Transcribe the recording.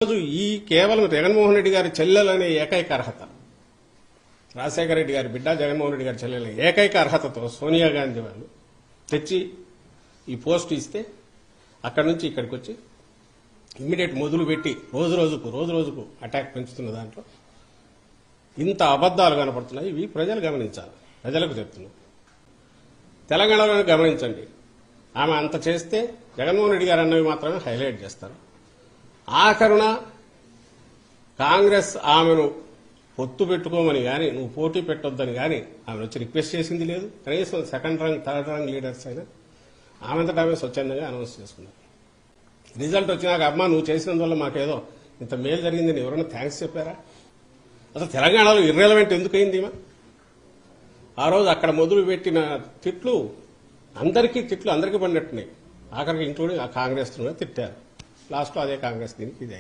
రోజు ఈ కేవలం జగన్మోహన్ రెడ్డి గారి చెల్లెలనే ఏకైక అర్హత, రాజశేఖర రెడ్డి గారి బిడ్డ జగన్మోహన్ రెడ్డి గారి చెల్లెలనే ఏకైక అర్హతతో సోనియా గాంధీ వాళ్ళు తెచ్చి ఈ పోస్ట్ ఇస్తే అక్కడి నుంచి ఇక్కడికి వచ్చి ఇమ్మీడియట్ మొదలు పెట్టి రోజు రోజుకు అటాక్ పెంచుతున్న దాంట్లో ఇంత అబద్దాలు కనపడుతున్నాయి. ఇవి ప్రజలు గమనించాలి. ప్రజలకు చెప్తున్నాం, తెలంగాణలో గమనించండి. ఆమె అంత చేస్తే జగన్మోహన్ రెడ్డి గారు అన్నవి మాత్రమే హైలైట్ చేస్తారు. ఆఖరున కాంగ్రెస్ ఆమెను పొత్తు పెట్టుకోమని గాని, నువ్వు పోటీ పెట్టొద్దని గాని ఆమెను వచ్చి రిక్వెస్ట్ చేసింది లేదు. కనీసం సెకండ్ రంగ్ థర్డ్ రంగ్ లీడర్స్ అయినా ఆమెంతటా ఆమె స్వచ్ఛందంగా అనౌన్స్ చేసుకున్నారు. రిజల్ట్ వచ్చినాక అమ్మా నువ్వు చేసినందువల్ల మాకేదో ఇంత మేలు జరిగిందని ఎవరైనా థ్యాంక్స్ చెప్పారా? అసలు తెలంగాణలో ఇర్రెలవెంట్ ఎందుకయింది? ఆ రోజు అక్కడ మొదలు పెట్టిన తిట్లు అందరికీ పడినట్టున్నాయి. ఆఖరికి ఇంక్లూడింగ్ ఆ కాంగ్రెస్ తిట్టారు. లాస్ట్లో అదే కాంగ్రెస్ దీనికి ఇదే.